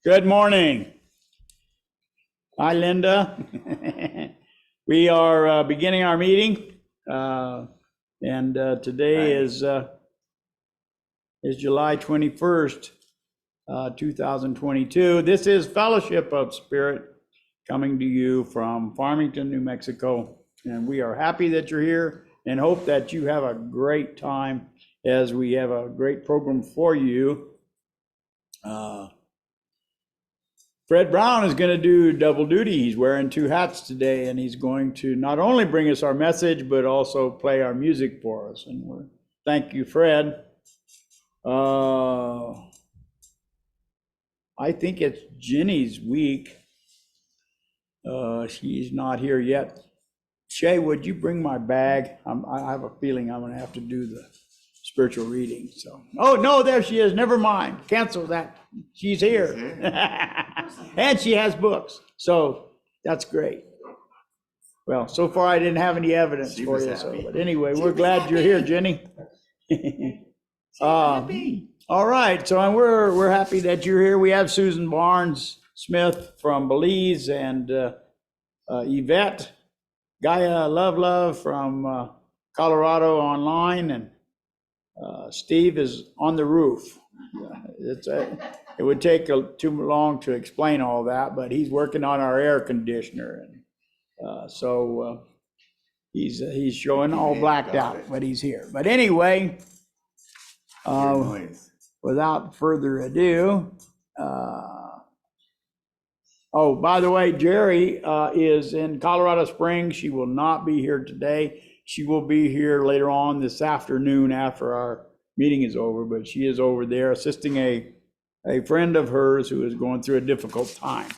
Good morning. Hi, Linda. We are beginning our meeting, and today is July 21st, 2022. This is Fellowship of Spirit coming to you from Farmington, New Mexico, and we are happy that you're here and hope that you have a great time as we have a great program for you. Fred Brown is going to do double duty. He's wearing two hats today, and he's going to not only bring us our message, but also play our music for us. And thank you, Fred. I think it's Jenny's week. She's not here yet. Shay, would you bring my bag? I have a feeling I'm going to have to do the spiritual reading. So, oh no, there she is. Never mind. Cancel that. She's here. And she has books. So that's great. Well, so far I didn't have any evidence for you. So, but anyway, we're glad you're here, Jenny. All right. So we're happy that you're here. We have Susan Barnes Smith from Belize and Yvette Gaia Love from Colorado online, and Steve is on the roof. It would take too long to explain all that, but he's working on our air conditioner, and so he's showing all blacked out, but he's here. But anyway, without further ado, oh, by the way, Jerry is in Colorado Springs. She will not be here today. She will be here later on this afternoon after our meeting is over, but she is over there assisting a friend of hers who is going through a difficult time.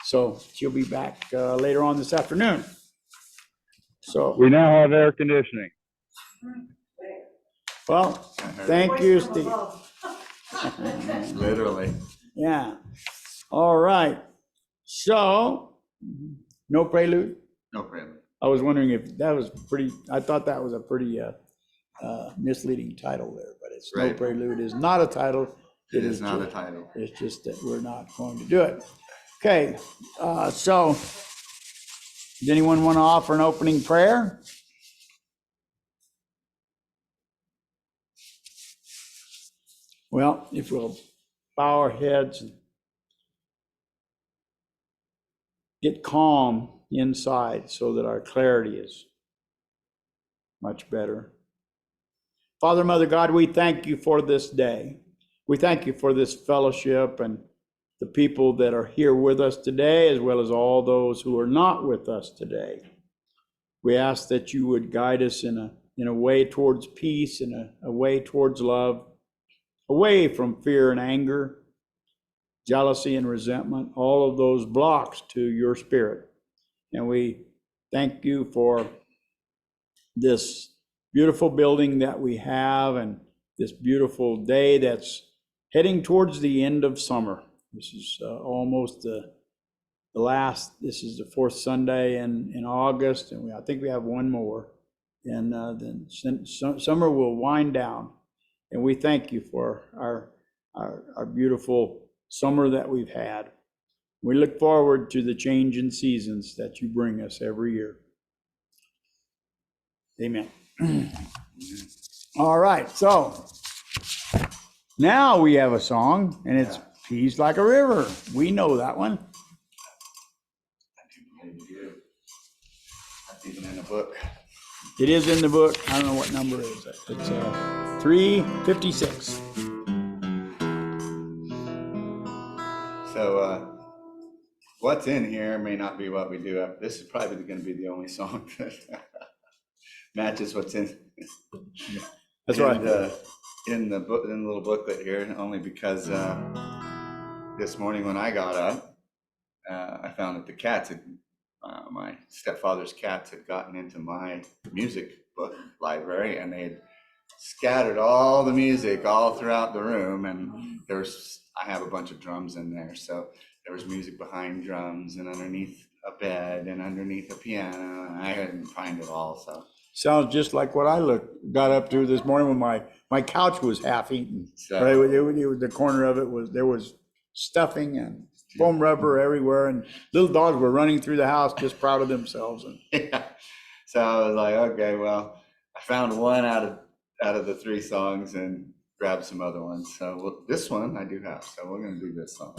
So she'll be back later on this afternoon. So we now have air conditioning. Well, thank you, Steve. Literally. Yeah. All right. So, no prelude? No prelude. I was wondering if that was I thought that was a pretty misleading title there, but it's right. No prelude is not a title. It is not a title. It's just that we're not going to do it. Okay, so does anyone want to offer an opening prayer? Well, if we'll bow our heads and get calm inside so that our clarity is much better. Father, Mother God, we thank you for this day. We thank you for this fellowship and the people that are here with us today, as well as all those who are not with us today. We ask that you would guide us in a way towards peace, in a way towards love, away from fear and anger, jealousy and resentment, all of those blocks to your spirit. And we thank you for this beautiful building that we have and this beautiful day that's heading towards the end of summer. This is almost the last, this is the fourth Sunday in August, and I think we have one more. And then summer will wind down. And we thank you for our beautiful summer that we've had. We look forward to the change in seasons that you bring us every year. Amen. All right, so now we have a song, and it's Peace Like a River. We know that one. That's even in the book. It is in the book. I don't know what number it is. It's 356. So what's in here may not be what we do. This is probably going to be the only song that matches what's in. That's right. In the book, in the little booklet here, only because this morning when I got up, I found that the cats had, my stepfather's cats had gotten into my music book library, and they had scattered all the music all throughout the room, and I have a bunch of drums in there, so there was music behind drums and underneath a bed and underneath a piano, and I couldn't find it all. So sounds just like what I got up to this morning when my couch was half eaten. So, right, the corner of it there was stuffing and foam rubber everywhere, and little dogs were running through the house just proud of themselves. And Yeah. So I was like, okay, well, I found one out of the 3 songs and grabbed some other ones. So this one I do have. So we're gonna do this song.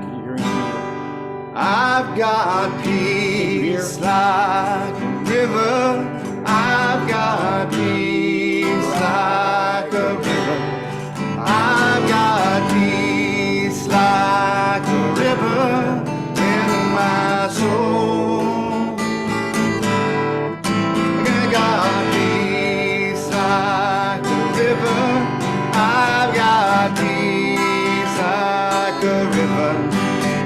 can you hear anything? I've got peace like a river. I've got peace like a river. I've got peace like a river in my soul. I got peace like a river. I've got peace like a river.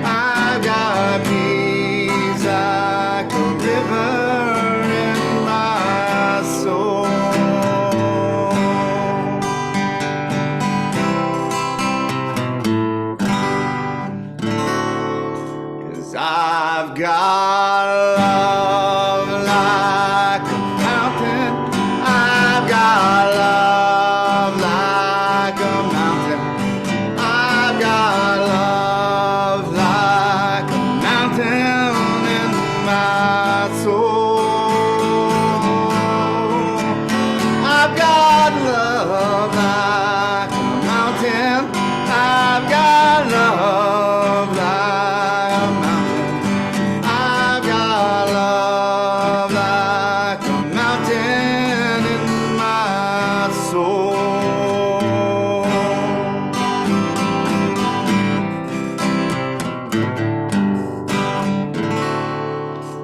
I've got peace like a river in my soul. 'Cause I've got love like a fountain. I've got love like a mountain. I've got love like a mountain in my soul. I've got love like a mountain. I've got love like a mountain. I've got love like a mountain in my soul.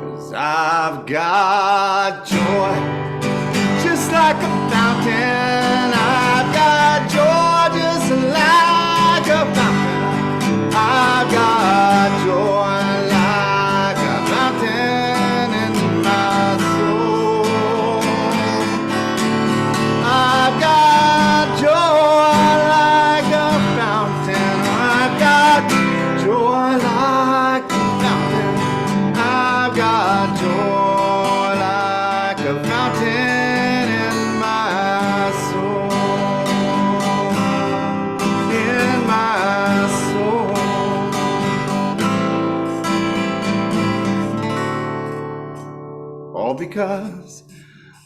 'Cause I've got joy just like a fountain. I've got joy just like a fountain. I've got joy like a mountain in my soul. I've got joy like a fountain. I've got joy like a fountain. I've got joy like a fountain in my soul. In my soul. All because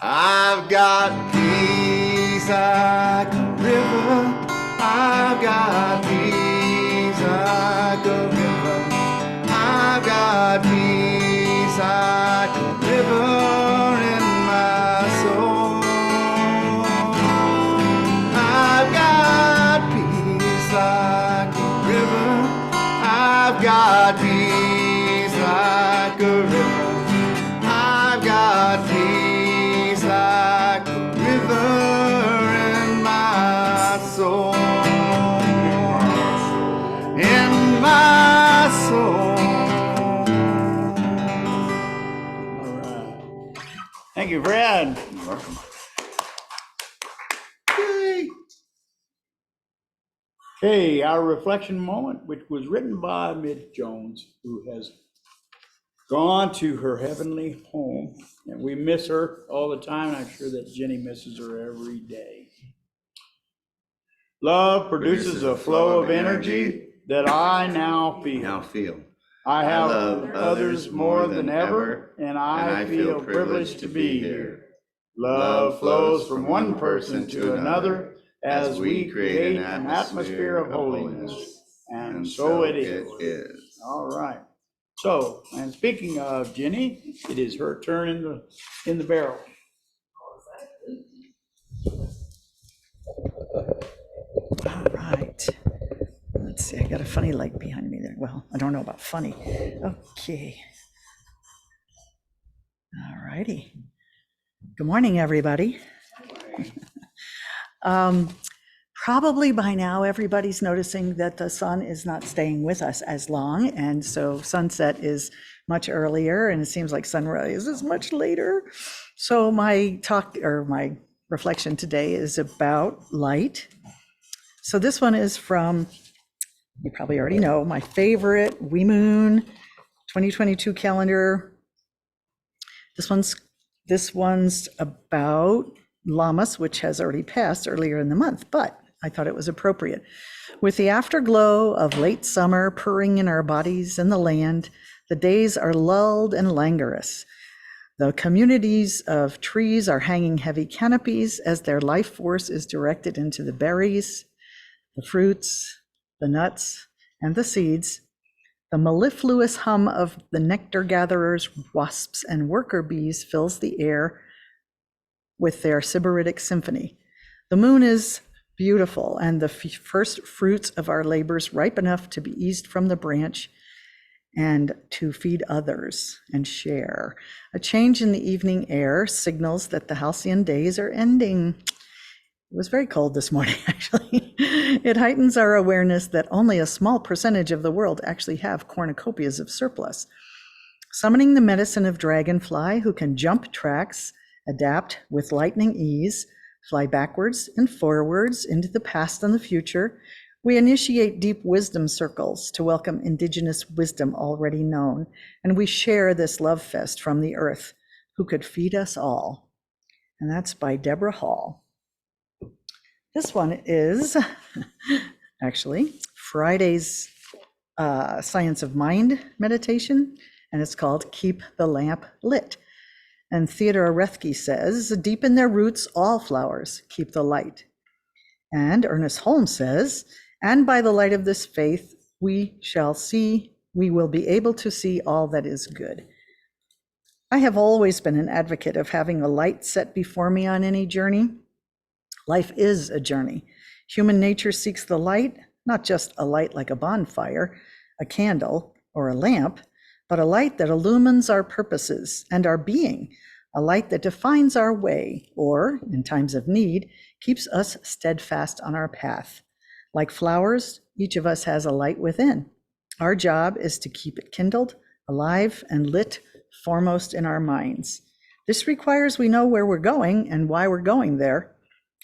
I've got peace like a river. I've got peace like a river. I've got peace like a river in my soul. I've got peace like a river. I've got peace like a river. I've got peace like a river in my soul. In my soul. All right. Thank you, Fred. You're welcome. Okay, our reflection moment, which was written by Miss Jones, who has gone to her heavenly home, and we miss her all the time, and I'm sure that Jenny misses her every day. Love produces a flow of energy that I now Now feel. feel. I have love others more than ever, and I feel privileged to be here. Love flows from one person to another as we create an atmosphere of holiness. And so it is. All right. So, and speaking of Jenny, it is her turn in the barrel. All right. Let's see, I got a funny light behind me there. Well, I don't know about funny. Okay. All righty. Good morning, everybody. Probably by now, everybody's noticing that the sun is not staying with us as long, and so sunset is much earlier, and it seems like sunrise is much later. So my talk or my reflection today is about light. So this one is from, you probably already know, my favorite Wee Moon 2022 calendar. This one's about Lammas, which has already passed earlier in the month, but I thought it was appropriate. With the afterglow of late summer purring in our bodies and the land, the days are lulled and languorous. The communities of trees are hanging heavy canopies as their life force is directed into the berries, the fruits, the nuts, and the seeds. The mellifluous hum of the nectar gatherers, wasps, and worker bees fills the air with their sybaritic symphony. The moon is beautiful, and the first fruits of our labors ripe enough to be eased from the branch and to feed others and share. A change in the evening air signals that the halcyon days are ending. It was very cold this morning, actually. It heightens our awareness that only a small percentage of the world actually have cornucopias of surplus. Summoning the medicine of dragonfly, who can jump tracks, adapt with lightning ease, fly backwards and forwards into the past and the future, we initiate deep wisdom circles to welcome indigenous wisdom already known, and we share this love fest from the earth, who could feed us all. And that's by Deborah Hall. This one is actually Friday's Science of Mind meditation, and it's called Keep the Lamp Lit. And Theodore Arethke says, deepen their roots, all flowers, keep the light. And Ernest Holmes says, and by the light of this faith, we will be able to see all that is good. I have always been an advocate of having a light set before me on any journey. Life is a journey. Human nature seeks the light, not just a light like a bonfire, a candle, or a lamp, but a light that illumines our purposes and our being, a light that defines our way, or, in times of need, keeps us steadfast on our path. Like flowers, each of us has a light within. Our job is to keep it kindled, alive, and lit foremost in our minds. This requires we know where we're going and why we're going there.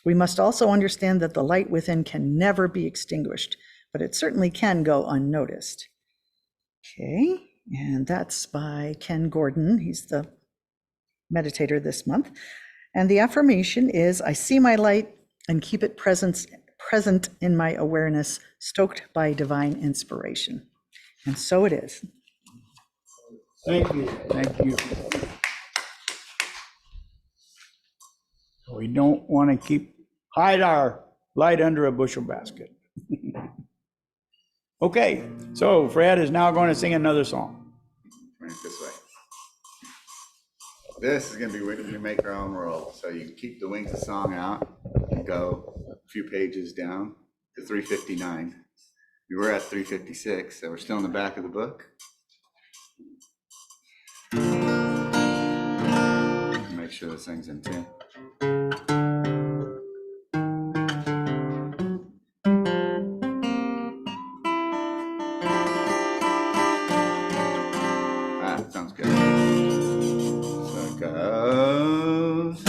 We must also understand that the light within can never be extinguished, but it certainly can go unnoticed. Okay, and that's by Ken Gordon. He's the meditator this month. And the affirmation is, I see my light and keep it present in my awareness, stoked by divine inspiration. And so it is. Thank you. Thank you. We don't want to hide our light under a bushel basket. Okay, so Fred is now going to sing another song. Right this way. This is going to be when you make our own world. So you keep the Wings of Song out and go a few pages down to 359. We were at 356, so we're still in the back of the book. Make sure this thing's in tune. Sounds good. So it goes.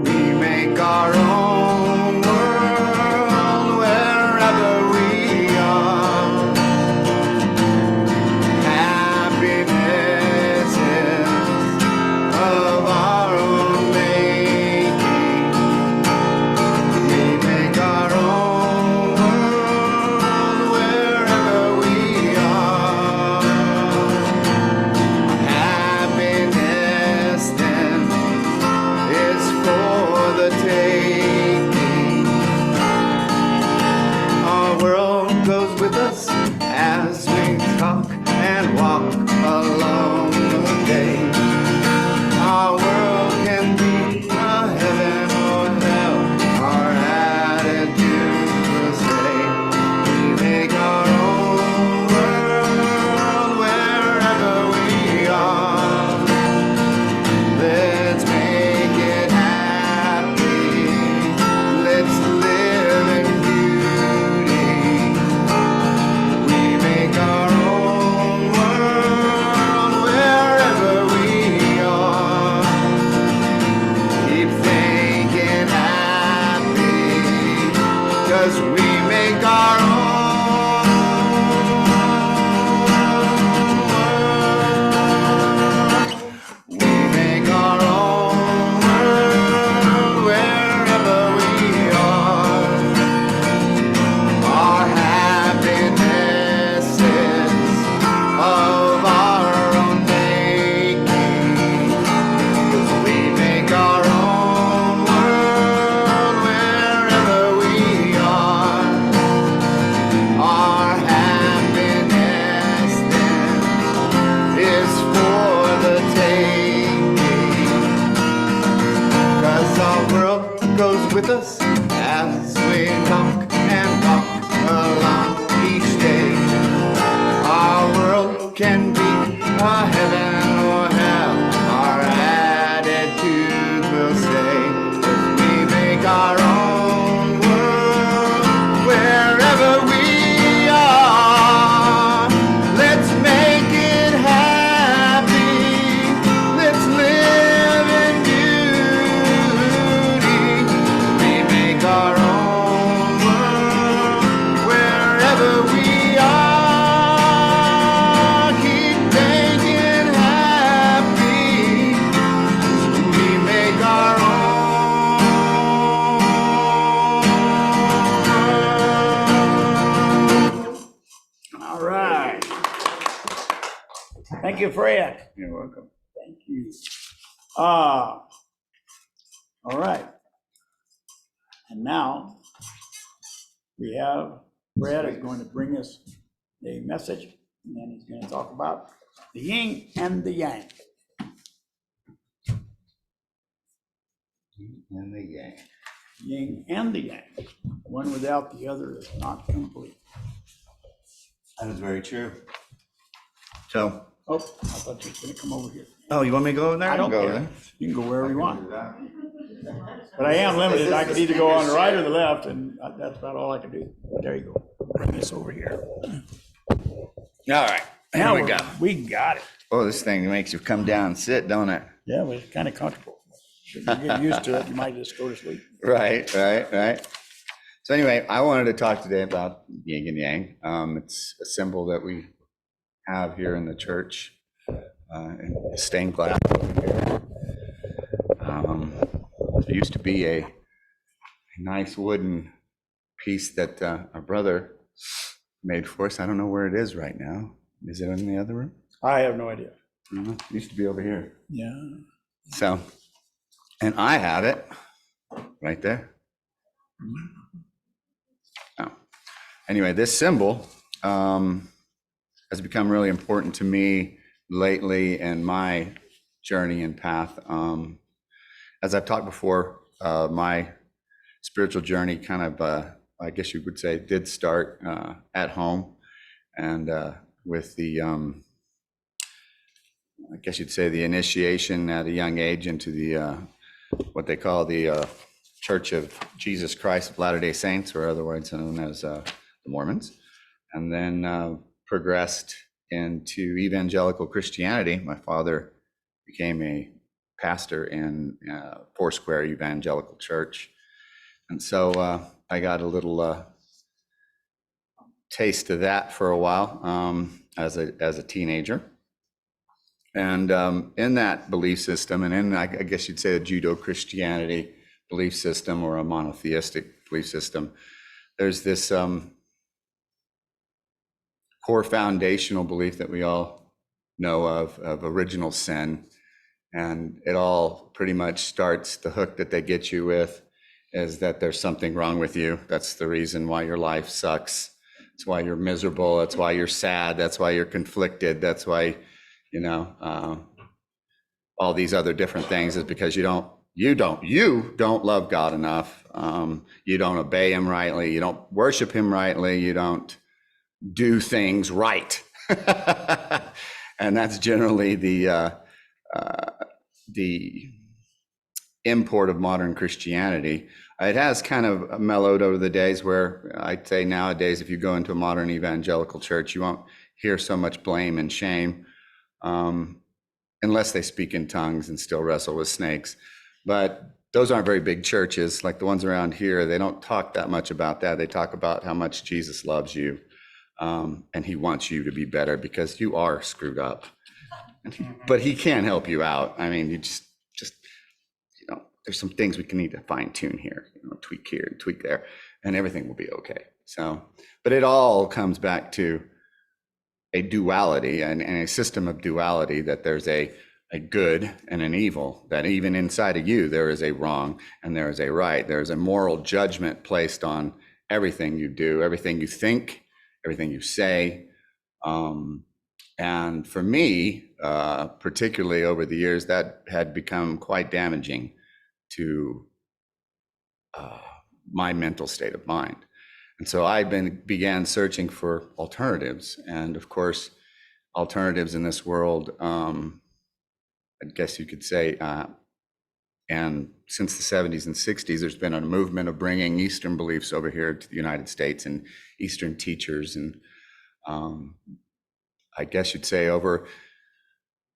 We make our own world wherever we are. Happiness is of our own making. with us as we talk and talk along each day. Our world can be a heaven or hell. Our attitude will stay if we make our own world wherever we are. Let's make it happy. Let's live in beauty. We make our own world wherever we are. Keep making happy. We make our own world. All right. Thank you, Fred. You're welcome. Thank you. All right. And now we have Fred is going to bring us a message, and then he's going to talk about the yin and the yang. And the yang. Yin and the yang. One without the other is not complete. That is very true. So, Oh, I thought you were going to come over here. oh, you want me to go over there? I don't Go care. over You can go wherever you want. there. But I am limited. I can either go on the right or the left, and that's about all I can do. There you go. Bring this over here. All right, here Now we go. We got it. Oh, this thing makes you come down and sit, don't it? Yeah, it was kind of comfortable. If you get used to it, you might just go to sleep. Right. So anyway, I wanted to talk today about yin and yang. It's a symbol that we have here in the church, in stained glass over here. There used to be a nice wooden piece that our brother made for us. I don't know where it is right now. Is it in the other room? I have no idea. It used to be over here. Yeah. So, and I have it right there. Oh. Anyway, this symbol has become really important to me lately in my journey and path. As I've talked before, my spiritual journey kind of, I guess you would say, did start at home, and with the, I guess you'd say, the initiation at a young age into the what they call the Church of Jesus Christ of Latter-day Saints, or otherwise known as the Mormons, and then progressed into evangelical Christianity. My father became a pastor in Foursquare Evangelical Church, and so I got a little taste of that for a while as a teenager. And in that belief system, and in, I guess you'd say, a Judo-Christianity belief system or a monotheistic belief system, there's this core foundational belief that we all know of original sin. And it all pretty much starts, the hook that they get you with is that there's something wrong with you. That's the reason why your life sucks. That's why you're miserable. That's why you're sad. That's why you're conflicted. That's why, you know, all these other different things is because you don't love God enough. You don't obey him rightly. You don't worship him rightly. You don't do things right. And that's generally the import of modern Christianity. It has kind of mellowed over the days, where I'd say nowadays, if you go into a modern evangelical church, you won't hear so much blame and shame, unless they speak in tongues and still wrestle with snakes. But those aren't very big churches like the ones around here. They don't talk that much about that. They talk about how much Jesus loves you, and he wants you to be better because you are screwed up. But he can help you out. I mean, you just you know, there's some things we can need to fine tune here, you know, tweak here and tweak there, and everything will be okay. So, but it all comes back to a duality and a system of duality, that there's a good and an evil, that even inside of you, there is a wrong and there is a right. There is a moral judgment placed on everything you do, everything you think, everything you say. And for me, particularly over the years, that had become quite damaging to my mental state of mind. And so I began searching for alternatives. And of course, alternatives in this world, I guess you could say, and since the 70s and 60s, there's been a movement of bringing Eastern beliefs over here to the United States, and Eastern teachers. And I guess you'd say over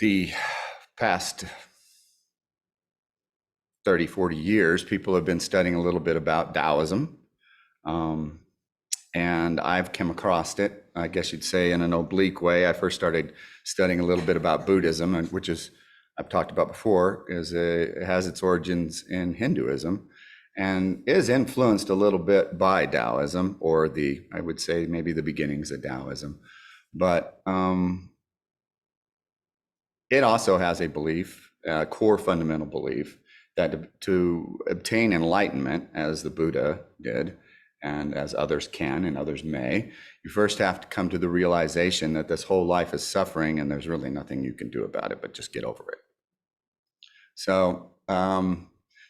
the past 30, 40 years, people have been studying a little bit about Taoism. And I've come across it, I guess you'd say, in an oblique way. I first started studying a little bit about Buddhism, which is, I've talked about before, it has its origins in Hinduism and is influenced a little bit by Taoism, or I would say maybe the beginnings of Taoism. But it also has a belief, a core fundamental belief, that to obtain enlightenment, as the Buddha did, and as others can and others may, you first have to come to the realization that this whole life is suffering and there's really nothing you can do about it but just get over it. So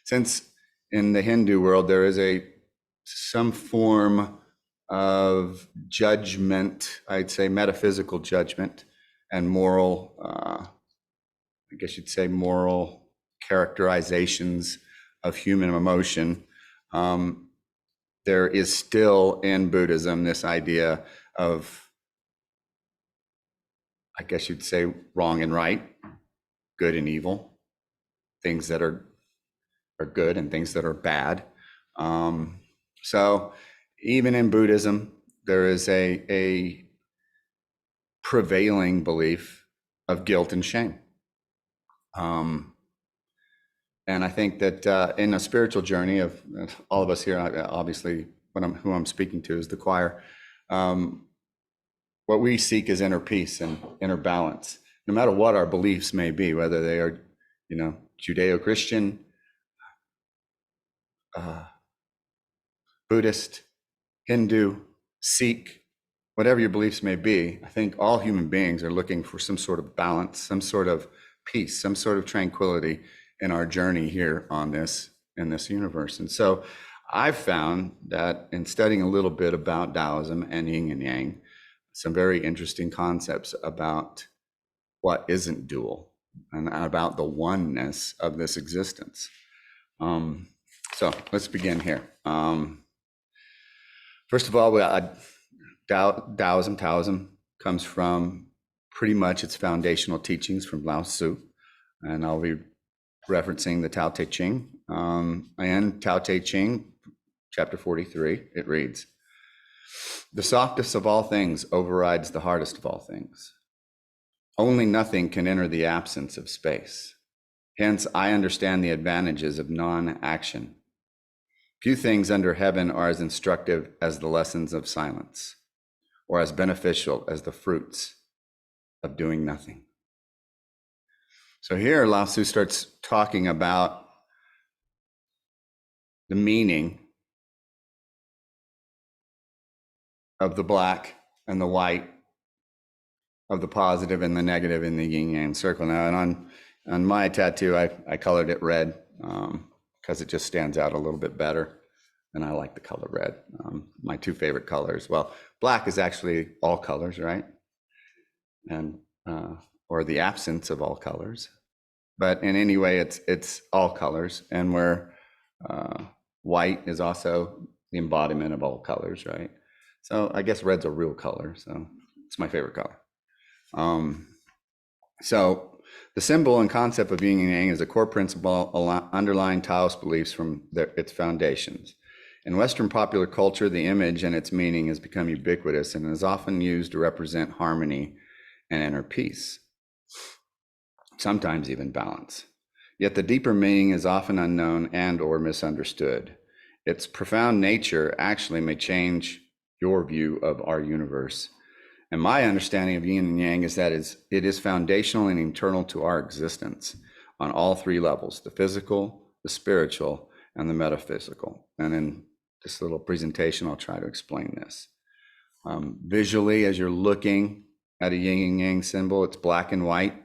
since in the Hindu world there is some form of judgment, I'd say metaphysical judgment and moral, I guess you'd say moral characterizations of human emotion, there is still in Buddhism this idea of, I guess you'd say, wrong and right, good and evil, things that are good and things that are bad. So even in Buddhism, there is a prevailing belief of guilt and shame. And I think that in a spiritual journey of all of us here, obviously who I'm speaking to is the choir, what we seek is inner peace and inner balance, no matter what our beliefs may be, whether they are, Judeo-Christian, Buddhist, Hindu, Sikh, whatever your beliefs may be. I think all human beings are looking for some sort of balance, some sort of peace, some sort of tranquility in our journey here in this universe. And so I've found that in studying a little bit about Taoism and Yin and Yang, some very interesting concepts about what isn't dual and about the oneness of this existence. So let's begin here. First of all, Taoism comes from pretty much its foundational teachings from Lao Tzu, and I'll be referencing the Tao Te Ching. And Tao Te Ching, chapter 43, it reads, "The softest of all things overrides the hardest of all things. Only nothing can enter the absence of space. Hence, I understand the advantages of non-action. Few things under heaven are as instructive as the lessons of silence, or as beneficial as the fruits of doing nothing." So here Lao Tzu starts talking about the meaning of the black and the white, of the positive and the negative in the yin yang circle. Now, and on my tattoo, I colored it red because it just stands out a little bit better, and I like the color red. My two favorite colors. Well, black is actually all colors, right? And or the absence of all colors. But in any way, it's all colors, and where white is also the embodiment of all colors, right? So I guess red's a real color, so it's my favorite color. So the symbol and concept of yin and yang is a core principle underlying Taoist beliefs from its foundations. In Western popular culture, the image and its meaning has become ubiquitous and is often used to represent harmony and inner peace, sometimes even balance. Yet the deeper meaning is often unknown and or misunderstood. Its profound nature actually may change your view of our universe. And my understanding of yin and yang is that it is foundational and internal to our existence on all three levels: the physical, the spiritual, and the metaphysical. And in this little presentation, I'll try to explain this. Visually, as you're looking at a yin and yang symbol, it's black and white,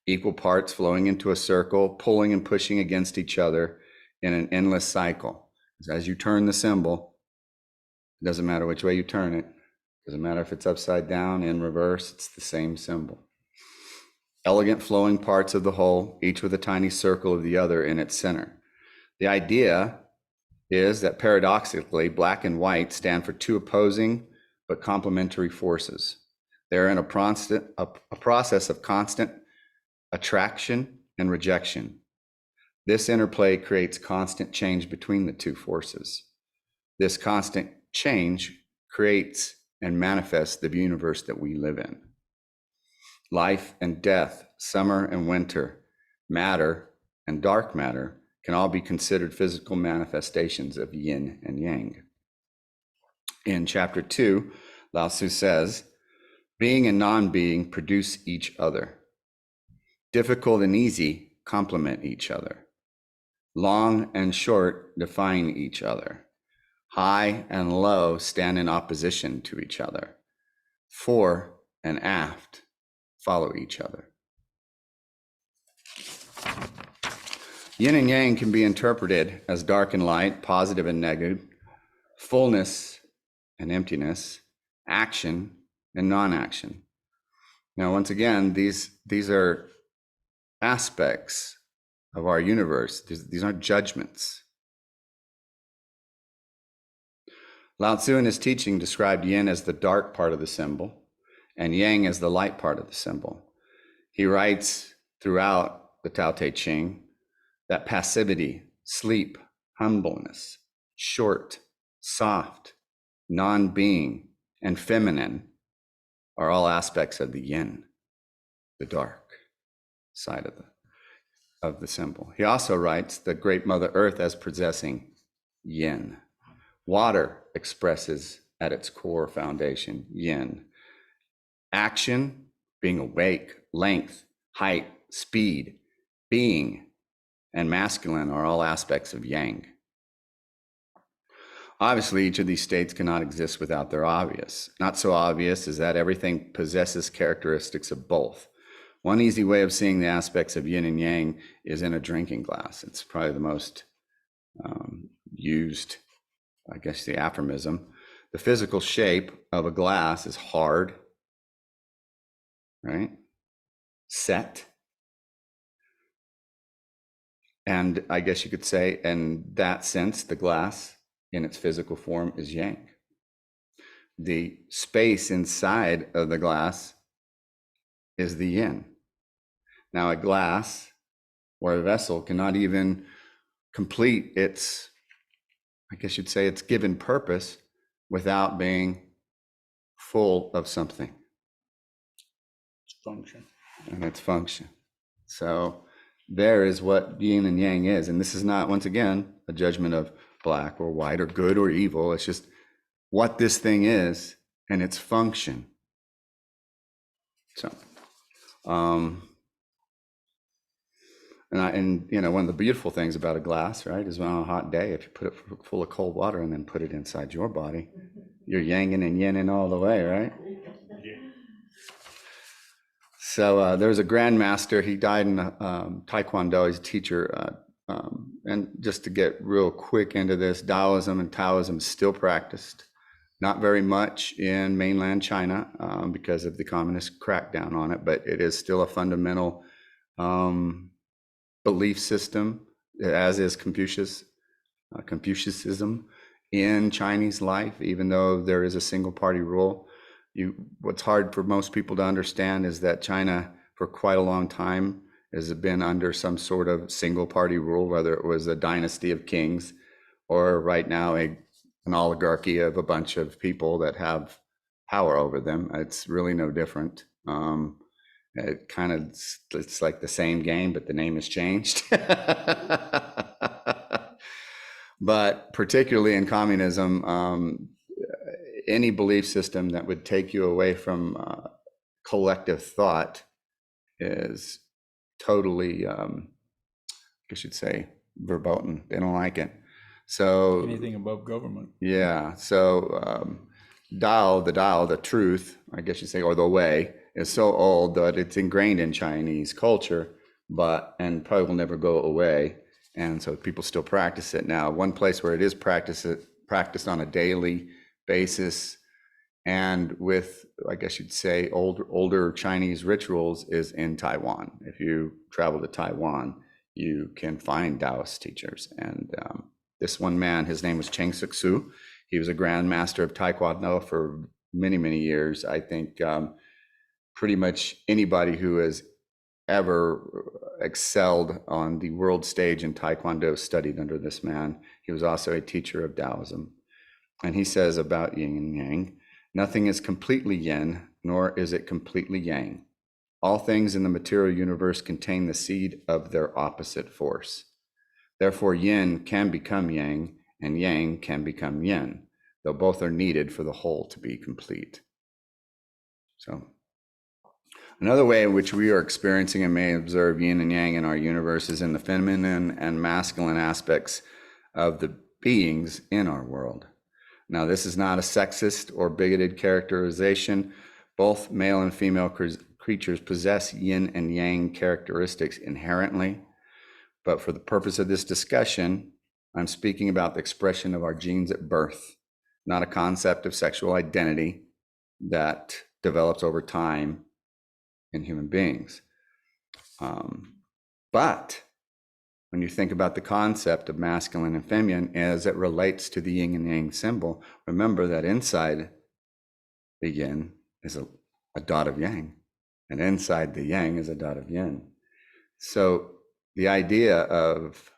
equal parts flowing into a circle, pulling and pushing against each other in an endless cycle. As you turn the symbol, it doesn't matter which way you turn it. Doesn't matter if it's upside down, in reverse, it's the same symbol. Elegant flowing parts of the whole, each with a tiny circle of the other in its center. The idea is that paradoxically, black and white stand for two opposing but complementary forces. They're in a process of constant attraction and rejection. This interplay creates constant change between the two forces. This constant change creates and manifests the universe that we live in. Life and death, summer and winter, matter and dark matter can all be considered physical manifestations of yin and yang. In chapter 2, Lao Tzu says, being and non-being produce each other. Difficult and easy complement each other. Long and short define each other. High and low stand in opposition to each other. Fore and aft follow each other. Yin and yang can be interpreted as dark and light, positive and negative, fullness and emptiness, action and non-action. Now, once again, these are aspects of our universe. These aren't judgments. Lao Tzu in his teaching described yin as the dark part of the symbol and yang as the light part of the symbol. He writes throughout the Tao Te Ching that passivity, sleep, humbleness, short, soft, non-being, and feminine are all aspects of the yin, the dark side of the symbol. He also writes the great Mother Earth as possessing yin. Water expresses at its core foundation yin. Action, being awake, length, height, speed, being, and masculine are all aspects of yang. Obviously, each of these states cannot exist without their obvious. Not so obvious is that everything possesses characteristics of both. One easy way of seeing the aspects of yin and yang is in a drinking glass. It's probably the most used, I guess, the aphorism. The physical shape of a glass is hard, right? Set. And I guess you could say, in that sense, the glass in its physical form is yang. The space inside of the glass is the yin. Now, a glass or a vessel cannot even complete its, I guess you'd say, its given purpose without being full of something. It's function. And its function. So there is what yin and yang is. And this is not, once again, a judgment of black or white or good or evil. It's just what this thing is and its function. So, and you know, one of the beautiful things about a glass, right, is on a hot day, if you put it full of cold water and then put it inside your body, you're yanging and yinning all the way, right? So there's a grandmaster, he died in Taekwondo, he's a teacher. And just to get real quick into this, Taoism and Taoism is still practiced. Not very much in mainland China because of the communist crackdown on it, but it is still a fundamental belief system, as is Confucianism in Chinese life, even though there is a single party rule. What's hard for most people to understand is that China, for quite a long time, has been under some sort of single party rule, whether it was a dynasty of kings or right now an oligarchy of a bunch of people that have power over them. It's really no different. It's like the same game, but the name has changed. But particularly in communism, any belief system that would take you away from collective thought is totally, I guess you'd say, verboten. They don't like it. So Anything above government. yeah. So the truth, I guess you'd say, or the way, is so old that it's ingrained in Chinese culture, and probably will never go away. And so people still practice it now. One place where it is practiced on a daily basis and with, I guess you'd say, older Chinese rituals is in Taiwan. If you travel to Taiwan, you can find Taoist teachers. And this one man, his name was Cheng Suk-su. He was a grandmaster of Taekwondo for many, many years. I think pretty much anybody who has ever excelled on the world stage in Taekwondo studied under this man. He was also a teacher of Taoism. And he says about yin and yang, nothing is completely yin, nor is it completely yang. All things in the material universe contain the seed of their opposite force. Therefore, yin can become yang, and yang can become yin, though both are needed for the whole to be complete. So, another way in which we are experiencing and may observe yin and yang in our universe is in the feminine and masculine aspects of the beings in our world. Now, this is not a sexist or bigoted characterization. Both male and female creatures possess yin and yang characteristics inherently. But for the purpose of this discussion, I'm speaking about the expression of our genes at birth, not a concept of sexual identity that develops over time in human beings. But when you think about the concept of masculine and feminine as it relates to the yin and yang symbol, remember that inside the yin is a dot of yang, and inside the yang is a dot of yin. So the idea of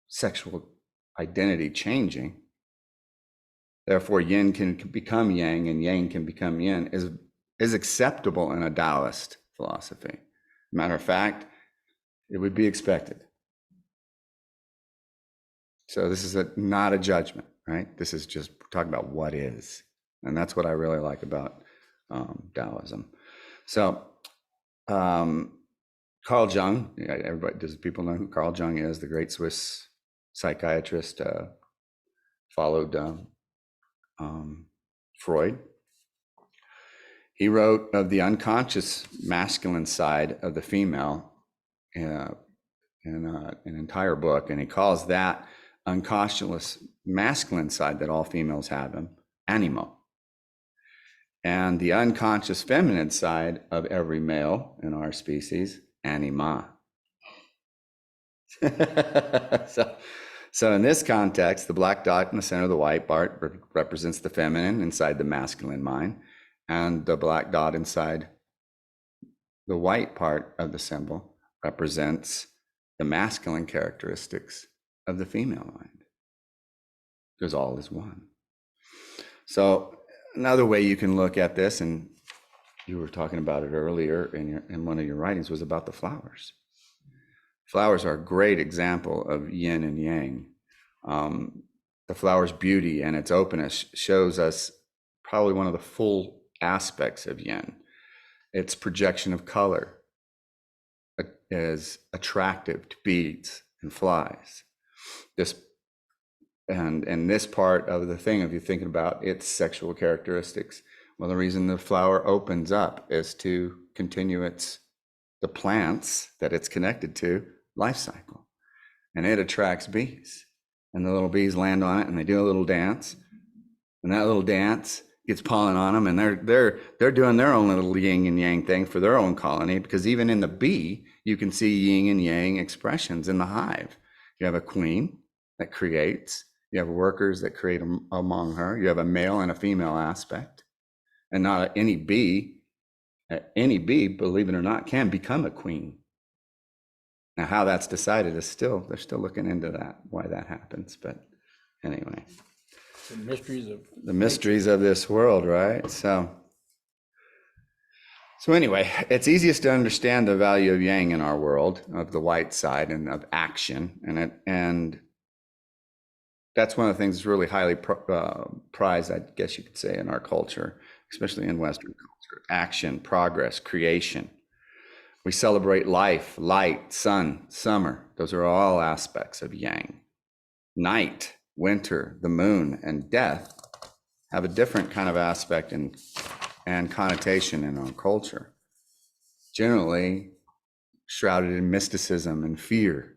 sexual identity changing, therefore yin can become yang and yang can become yin, is acceptable in a Taoist philosophy. Matter of fact, it would be expected. So this is not a judgment, right? This is just talking about what is. And that's what I really like about Taoism. So Carl Jung, everybody, does people know who Carl Jung is? The great Swiss psychiatrist, followed Freud. He wrote of the unconscious masculine side of the female in an entire book, and he calls that unconscious masculine side that all females have animo. And the unconscious feminine side of every male in our species, anima. So in this context, the black dot in the center of the white part represents the feminine inside the masculine mind, and the black dot inside the white part of the symbol represents the masculine characteristics of the female mind, because all is one. So another way you can look at this, and you were talking about it earlier in one of your writings, was about the flowers. Flowers are a great example of yin and yang. The flower's beauty and its openness shows us probably one of the full aspects of yin. Its projection of color is attractive to bees and flies. This part of the thing, if you're thinking about its sexual characteristics, well, the reason the flower opens up is to continue the plants that it's connected to life cycle, and it attracts bees, and the little bees land on it and they do a little dance, and that little dance gets pollen on them, and they're doing their own little yin and yang thing for their own colony, because even in the bee you can see yin and yang expressions in the hive. You have a queen that creates, you have workers that create among her, you have a male and a female aspect, and not any bee, believe it or not, can become a queen. Now, how that's decided is they're still looking into that, why that happens. But anyway, the mysteries of this world, right? So anyway, it's easiest to understand the value of yang in our world, of the white side and of action, and that's one of the things that's really highly prized, I guess you could say, in our culture, especially in Western culture: action, progress, creation. We celebrate life, light, sun, summer. Those are all aspects of yang. Night, winter, the moon, and death have a different kind of aspect and connotation in our culture, generally shrouded in mysticism and fear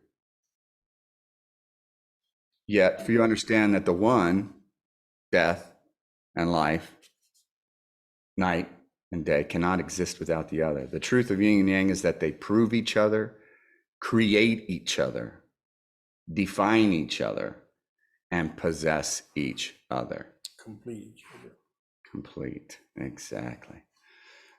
Yet, for you understand that the one, death and life, night and day, cannot exist without the other. The truth of yin and yang is that they prove each other, create each other, define each other, and possess each other. Complete each other. Complete, exactly.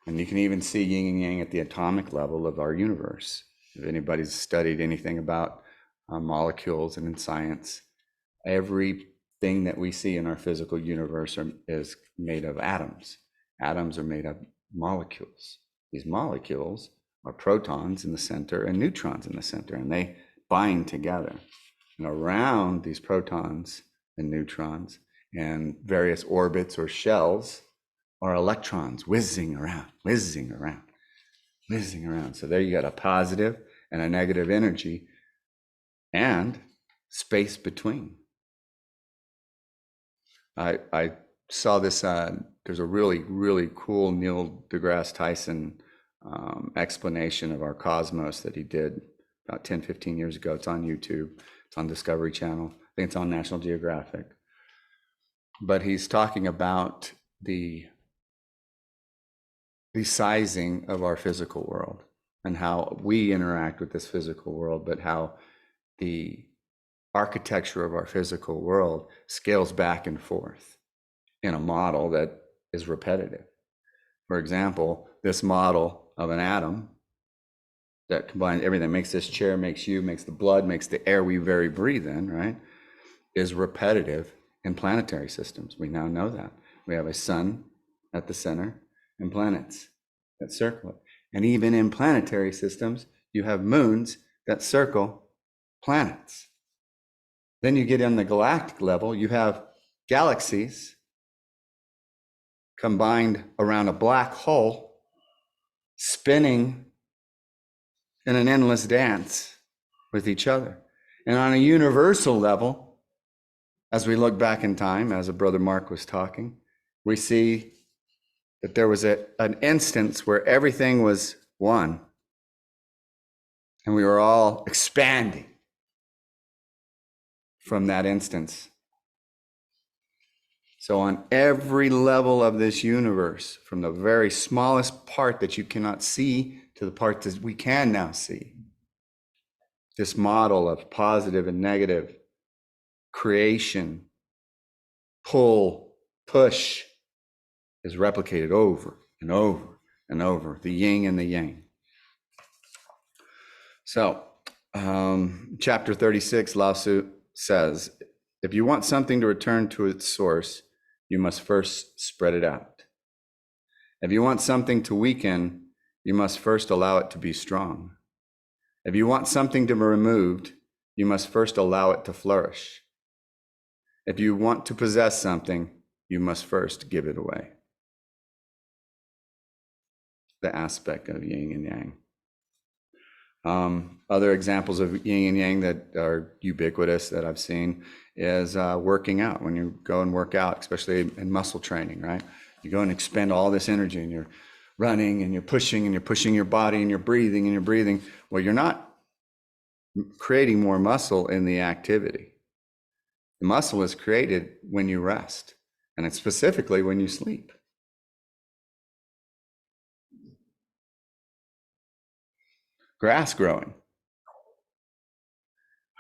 And you can even see yin and yang at the atomic level of our universe. If anybody's studied anything about molecules and in science, everything that we see in our physical universe is made of atoms. Atoms are made of molecules. These molecules are protons in the center and neutrons in the center, and they bind together. And around these protons and neutrons and various orbits or shells are electrons whizzing around, whizzing around, whizzing around. So there you got a positive and a negative energy and space between. I saw this, there's a really, really cool Neil deGrasse Tyson explanation of our cosmos that he did about 10, 15 years ago. It's on YouTube. It's on Discovery Channel. I think it's on National Geographic. But he's talking about the sizing of our physical world and how we interact with this physical world, but how the architecture of our physical world scales back and forth in a model that is repetitive. For example, this model of an atom that combines everything, makes this chair, makes you, makes the blood, makes the air we very breathe in, right, is repetitive in planetary systems. We now know that. We have a sun at the center and planets that circle it. And even in planetary systems, you have moons that circle planets. Then you get in the galactic level, you have galaxies combined around a black hole, spinning in an endless dance with each other. And on a universal level, as we look back in time, as a brother Mark was talking, we see that there was an instance where everything was one, and we were all expanding from that instance. So on every level of this universe, from the very smallest part that you cannot see to the part that we can now see, this model of positive and negative creation, pull, push, is replicated over and over and over, the yin and the yang. So, chapter 36, Lao Tzu says, if you want something to return to its source, you must first spread it out. If you want something to weaken, you must first allow it to be strong. If you want something to be removed, you must first allow it to flourish. If you want to possess something, you must first give it away. The aspect of yin and yang. Other examples of yin and yang that are ubiquitous that I've seen is working out. When you go and work out, especially in muscle training, right? You go and expend all this energy and you're running and you're pushing your body and you're breathing. Well, you're not creating more muscle in the activity. The muscle is created when you rest, and it's specifically when you sleep. Grass growing.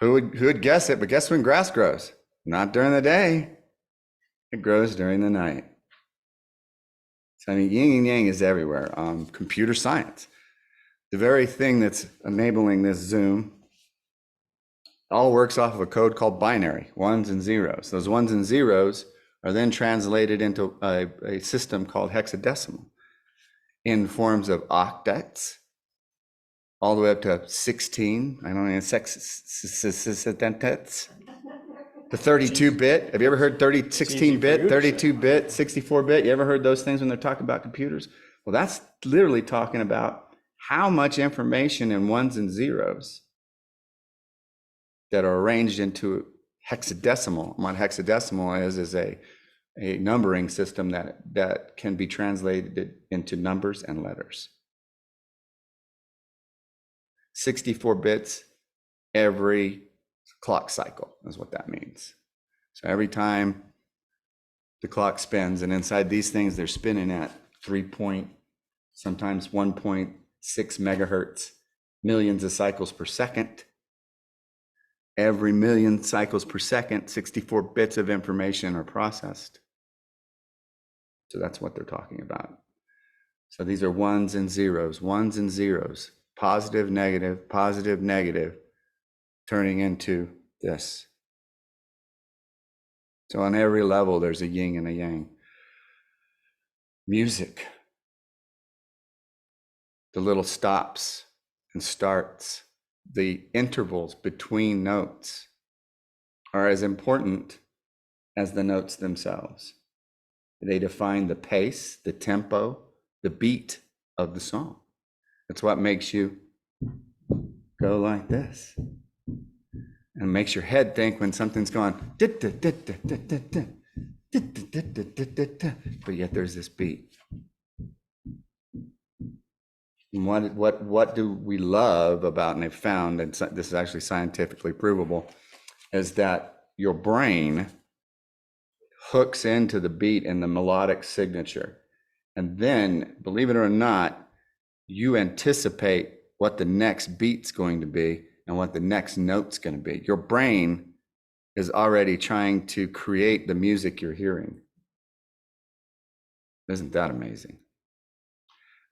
Who would guess it? But guess when grass grows? Not during the day. It grows during the night. So I mean, yin and yang is everywhere. Computer science, the very thing that's enabling this Zoom, all works off of a code called binary, ones and zeros. Those ones and zeros are then translated into a system called hexadecimal in forms of octets, all the way up to 16, I don't know, sextets, the 32-bit. Have you ever heard 16-bit, 32-bit, 64-bit? You ever heard those things when they're talking about computers? Well, that's literally talking about how much information in ones and zeros that are arranged into hexadecimal. What hexadecimal is a numbering system that can be translated into numbers and letters. 64 bits every Clock cycle is what that means. So every time the clock spins, and inside these things, they're spinning at sometimes 1.6 megahertz, millions of cycles per second. Every million cycles per second, 64 bits of information are processed. So that's what they're talking about. So these are ones and zeros, positive, negative, turning into this. So on every level, there's a yin and a yang. Music, the little stops and starts, the intervals between notes are as important as the notes themselves. They define the pace, the tempo, the beat of the song. That's what makes you go like this. And makes your head think when something's going, but yet there's this beat. And what do we love about, and they've found, and this is actually scientifically provable, is that your brain hooks into the beat and the melodic signature. And then, believe it or not, you anticipate what the next beat's going to be and what the next note's going to be. Your brain is already trying to create the music you're hearing. Isn't that amazing?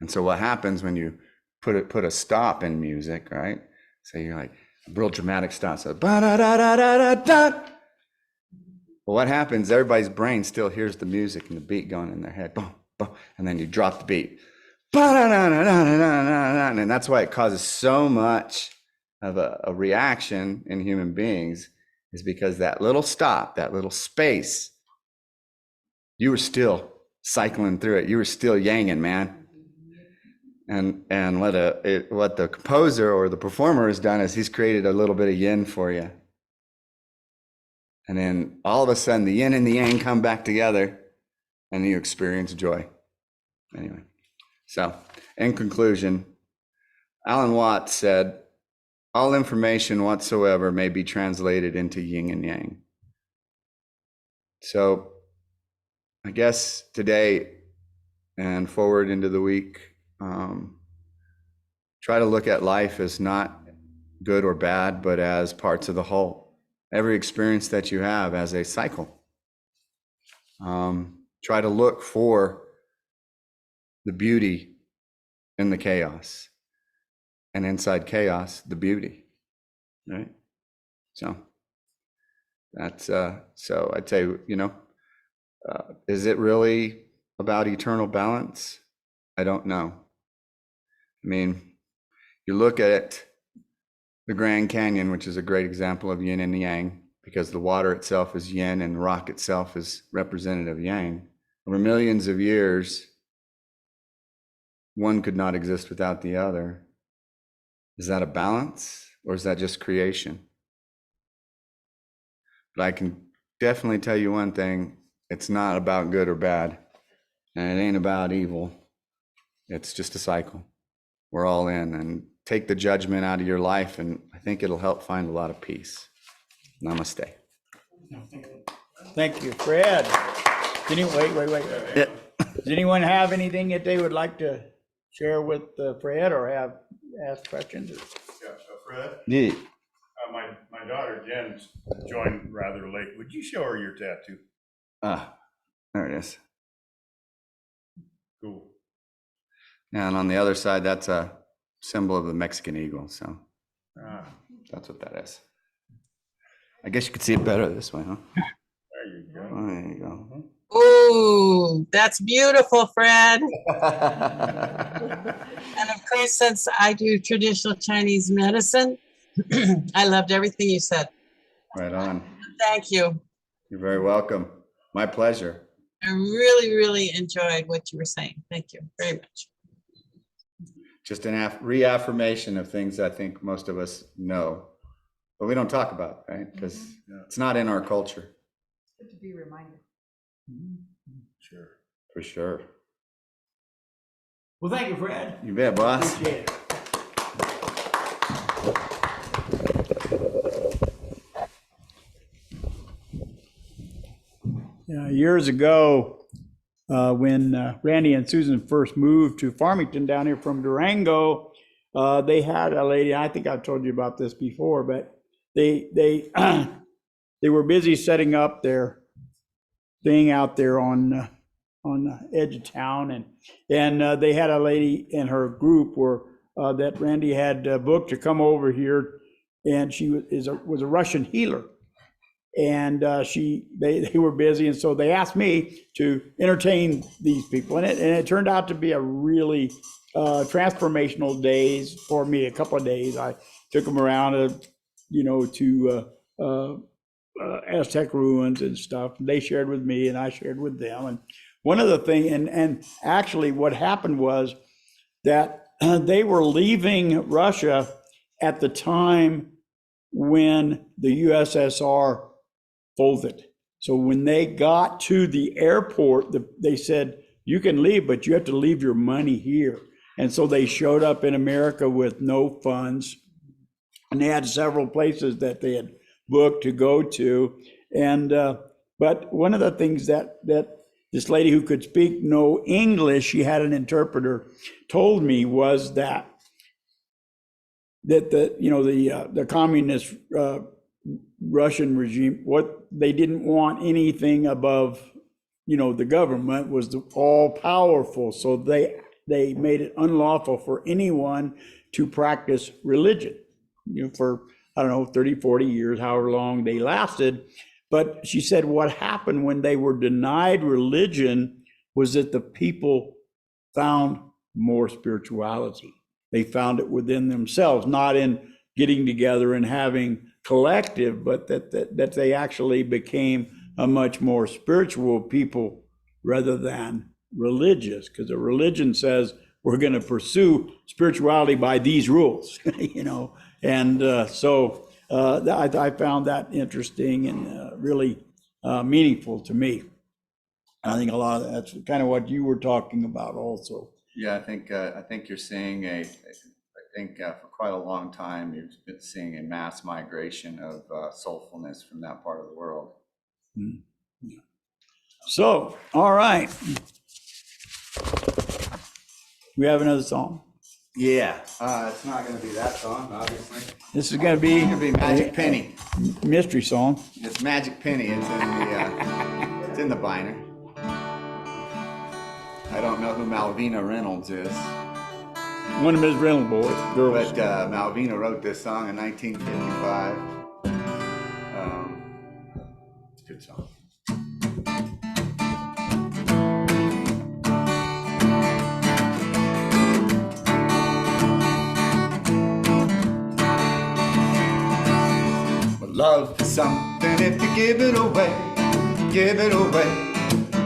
And so what happens when you put a stop in music, right? So you're like, a real dramatic stop. So ba-da-da-da-da-da-da. Well, what happens? Everybody's brain still hears the music and the beat going in their head. Boom, boom, and then you drop the beat. Ba-da-da-da-da-da-da-da. And that's why it causes so much of a reaction in human beings, is because that little stop, that little space, you were still cycling through it. You were still yanging, man. And what the composer or the performer has done is he's created a little bit of yin for you. And then all of a sudden the yin and the yang come back together and you experience joy. Anyway, so in conclusion, Alan Watts said, all information whatsoever may be translated into yin and yang. So I guess today and forward into the week, try to look at life as not good or bad, but as parts of the whole. Every experience that you have as a cycle. Try to look for the beauty in the chaos, and inside chaos, the beauty, right? So that's, so I'd say, is it really about eternal balance? I don't know. I mean, you look at the Grand Canyon, which is a great example of yin and yang, because the water itself is yin and the rock itself is representative of yang. Over millions of years, one could not exist without the other. Is that a balance, or is that just creation? But I can definitely tell you one thing, it's not about good or bad, and it ain't about evil. It's just a cycle. We're all in, and take the judgment out of your life, and I think it'll help find a lot of peace. Namaste. Thank you, Fred. Wait. Yeah. Does anyone have anything that they would like to share with Fred, or ask questions? Yeah, Fred, Yeah. my daughter Jen joined rather late. Would you show her your tattoo? There it is. Cool. And on the other side, that's a symbol of the Mexican eagle. So Ah, that's what that is. I guess you could see it better this way, huh? there you go. Oh, there you go. Ooh, that's beautiful, Fred. And of course, since I do traditional Chinese medicine, I loved everything you said. Right on. Thank you. You're very welcome. My pleasure. I really, really enjoyed what you were saying. Thank you very much. Just an reaffirmation of things I think most of us know, but we don't talk about, right? Because it's not in our culture. Good to be reminded. Sure. For sure. Well, thank you, Fred. You bet, boss. Appreciate it. Years ago, when Randy and Susan first moved to Farmington down here from Durango, they had a lady. I think I've told you about this before, but they they were busy setting up their thing out there on the edge of town, and they had a lady in her group where that Randy had booked to come over here, and she was a Russian healer. And they were busy, and so they asked me to entertain these people, and it turned out to be a really transformational days for me. A couple of days, I took them around, to Aztec ruins and stuff. They shared with me, and I shared with them. And one of the things, and actually, what happened was that they were leaving Russia at the time when the USSR folded. So when they got to the airport, they said, you can leave, but you have to leave your money here. And so they showed up in America with no funds, and they had several places that they had booked to go to. And but one of the things that this lady who could speak no English, she had an interpreter, told me was that the communist Russian regime, what they didn't want anything above, the government was all powerful. So they made it unlawful for anyone to practice religion, for, I don't know, 30, 40 years, however long they lasted. But she said what happened when they were denied religion was that the people found more spirituality. They found it within themselves, not in getting together and having collective, but that they actually became a much more spiritual people rather than religious, because a religion says we're going to pursue spirituality by these rules, and so I found that interesting and really meaningful to me. I think a lot of that's kind of what you were talking about also. Yeah, I think you're seeing for quite a long time, you've been seeing a mass migration of soulfulness from that part of the world. Mm. Yeah. So, all right. We have another song. Yeah, it's not going to be that song, obviously. This is going to be It's going to be Magic Penny. Mystery song. It's Magic Penny. It's in the binder. I don't know who Malvina Reynolds is. One of Ms. Reynolds girls. But Malvina wrote this song in 1955. It's a good song. Well, love is something if you give it away, give it away,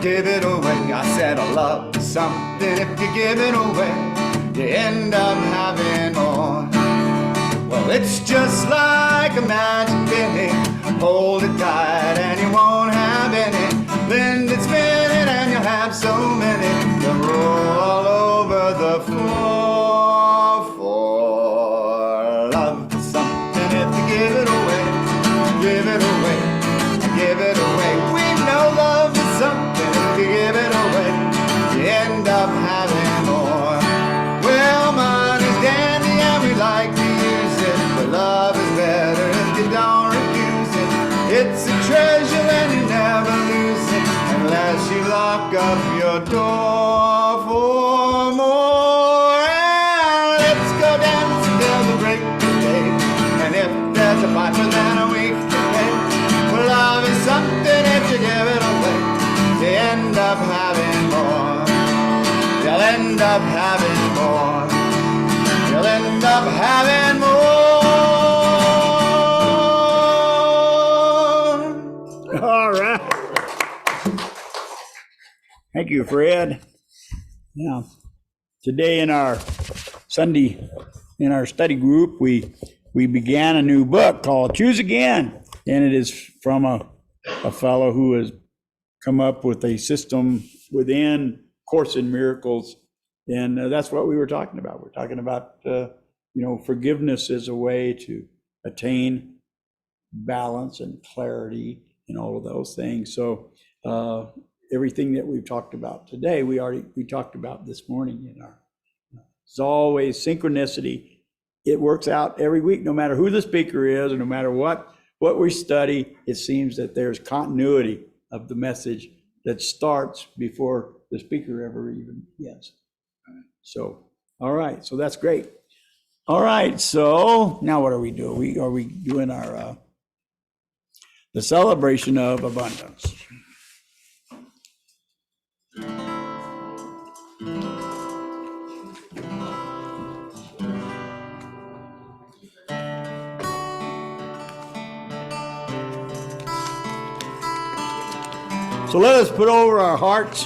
give it away. I said I love is something if you give it away, you end up having more. Well, it's just like a magic penny. Hold it tight and you won't have any. Lend it, spin it, and you'll have so many. They'll roll all over the floor. For love is something if you give it away, give it away, give it away. We know love is something if you give it away, you end up having more. Well, money's dandy and we like to use it, but love is better if you don't refuse it. It's a treasure and you never lose it unless you lock up your door for more. And let's go dance until the break of day, and if there's a piper then we can pay. Well, love is something if you give it away, you end up having more. You'll end up having more. You'll end up having more. All right. Thank you, Fred. Yeah. Today in our study group, we began a new book called Choose Again. And it is from a fellow who has come up with a system within Course in Miracles. And that's what we were talking about. We're talking about, forgiveness as a way to attain balance and clarity and all of those things. So everything that we've talked about today, we talked about this morning in our, it's always synchronicity. It works out every week, no matter who the speaker is, and no matter what we study, it seems that there's continuity of the message that starts before the speaker ever even begins. So, all right, so that's great. All right, so now what are we doing? Are we doing our the celebration of abundance? So let us put over our hearts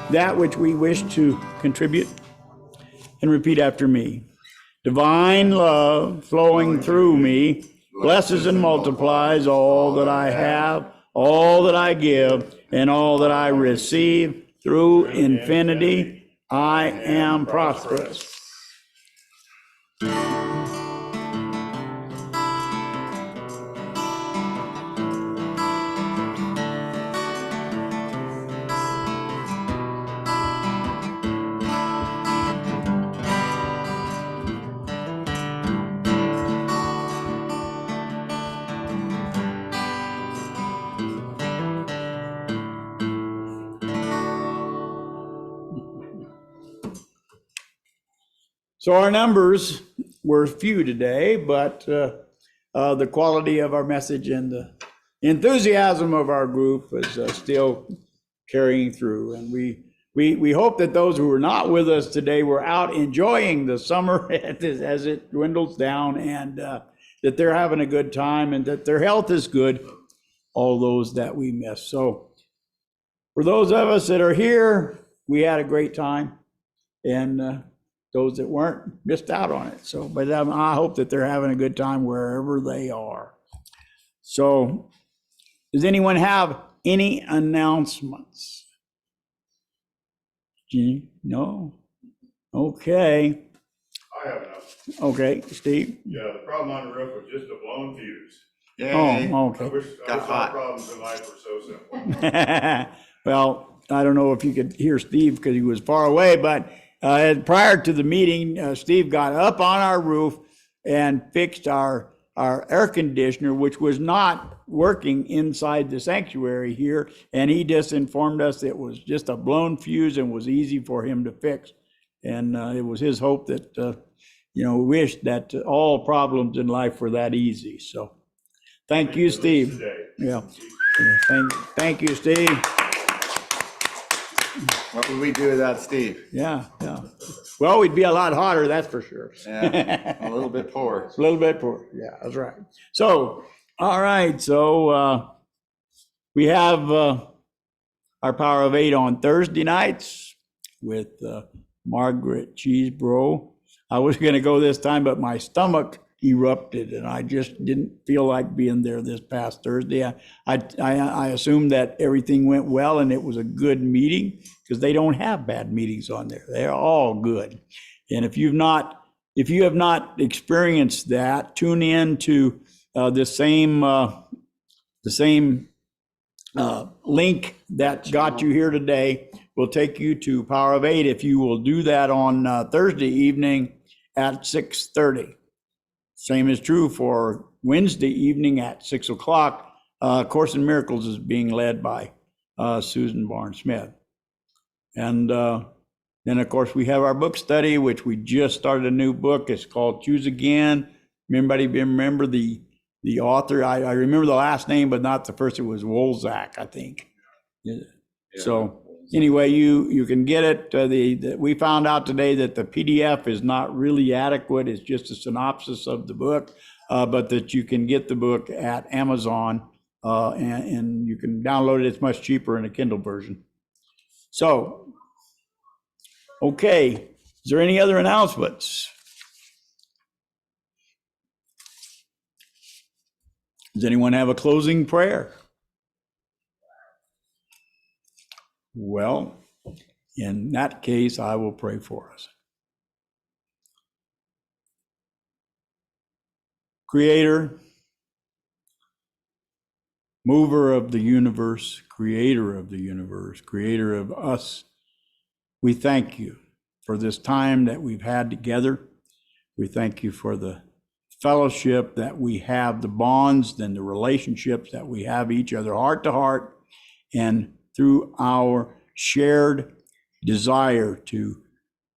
that which we wish to contribute and repeat after me. Divine love flowing through me blesses and multiplies all that I have, all that I give, and all that I receive through infinity. I am prosperous. So our numbers were few today, but the quality of our message and the enthusiasm of our group is still carrying through. And we hope that those who were not with us today were out enjoying the summer as it dwindles down, and that they're having a good time and that their health is good, all those that we miss. So for those of us that are here, we had a great time. And those that weren't missed out on it. So, but I hope that they're having a good time wherever they are. So, does anyone have any announcements? No? Okay. I have enough. Okay, Steve? Yeah, the problem on the roof was just a blown fuse. Yay. Oh, I okay. wish Got our hot. problems in life were so simple. Well, I don't know if you could hear Steve because he was far away, but prior to the meeting, Steve got up on our roof and fixed our air conditioner, which was not working inside the sanctuary here. And he just informed us it was just a blown fuse and was easy for him to fix. And it was his hope that, wished that all problems in life were that easy. So thank you, At least Steve. today. Yeah. Thank you, Steve. What would we do without Steve? Yeah. Well, we'd be a lot hotter, that's for sure. Yeah, a little bit poor. A little bit poor. Yeah, that's right. So, all right. So we have our Power of Eight on Thursday nights with Margaret Cheesebro. I was going to go this time, but my stomach erupted and I just didn't feel like being there this past Thursday. I assumed that everything went well and it was a good meeting because they don't have bad meetings on there. They're all good. And if you have not experienced that, tune in to the same link that got you here today. Will take you to Power of Eight if you will do that on Thursday evening at 6:30. Same is true for Wednesday evening at 6 o'clock. Course in Miracles is being led by Susan Barnes-Smith. And then, of course, we have our book study, which we just started a new book. It's called Choose Again. Anybody remember the author? I remember the last name, but not the first. It was Wolzak, I think. Yeah. So anyway, you can get it. We found out today that the PDF is not really adequate. It's just a synopsis of the book, but that you can get the book at Amazon and you can download it. It's much cheaper in a Kindle version. So, okay, is there any other announcements? Does anyone have a closing prayer? Well, in that case, I will pray for us. Creator, mover of the universe, creator of the universe, creator of us. We thank you for this time that we've had together. We thank you for the fellowship that we have, the bonds and the relationships that we have each other heart to heart, and through our shared desire to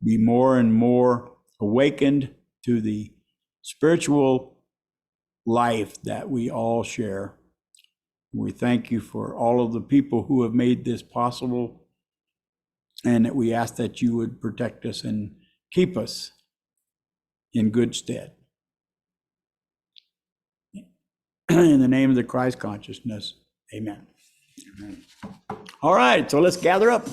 be more and more awakened to the spiritual life that we all share. We thank you for all of the people who have made this possible, and that we ask that you would protect us and keep us in good stead. In the name of the Christ consciousness, amen. Amen. All right, so let's gather up.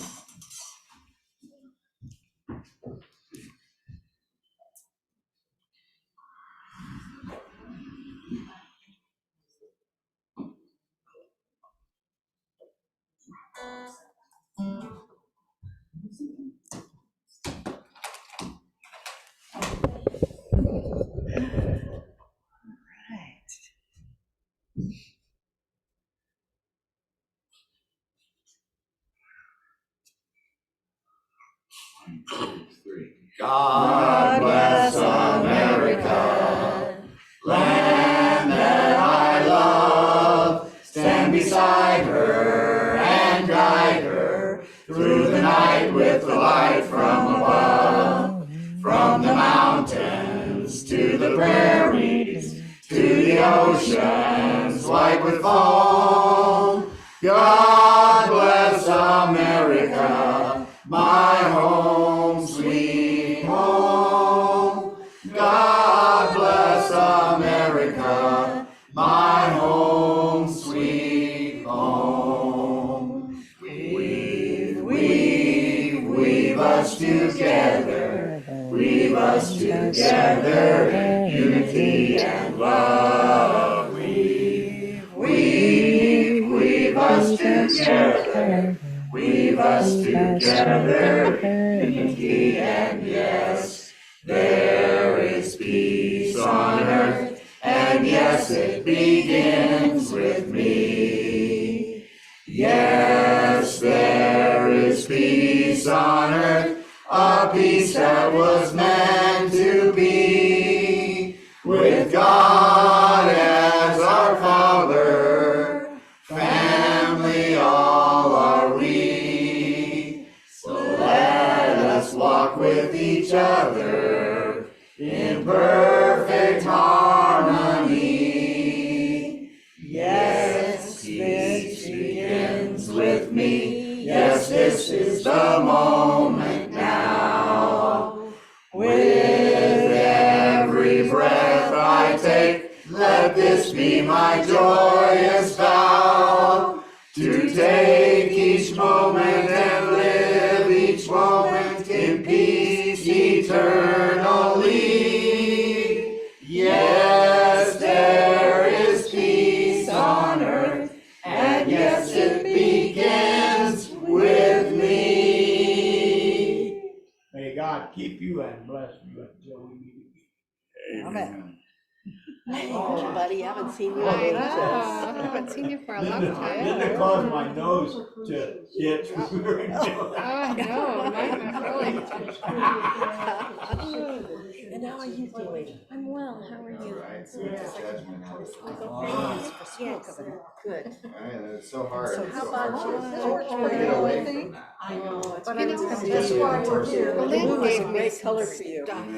God bless America, land that I love. Stand beside her and guide her through the night with the light from above. From the mountains to the prairies, to the oceans white with foam. God bless America, my home, sweet home. God bless America, my home, sweet home. Weave us together, weave us together in unity and love. Weave us together, weave us together in unity, and yes, there is peace on earth, and yes, it begins with me. Yes, there is peace on earth, a peace that was meant to be, with God as our Father, family all are we. So let us walk with each other in perfect harmony. Yes, peace begins with me. Yes, this is the moment now. With every breath I take, let this be my joyous vow, to take each moment and live each moment in peace eternally. Yes, there is peace on earth, and yes, it begins with me. May God keep you and bless you until we meet again. Amen. Hey, buddy, I haven't seen you in I ages. know. I haven't seen you for a long Didn't time. cause my nose to itch. Oh, no, mine And how are you doing? I'm well. How are you? Right, so it's a judgment. Yes, good. Right, it's so hard. So It's how so hard about to you? This works to pretty get well, I away think. from that. I know. It's You know, great to it's see just you. why we're here. The Lynn blue is gave a me great some color for you. stuff.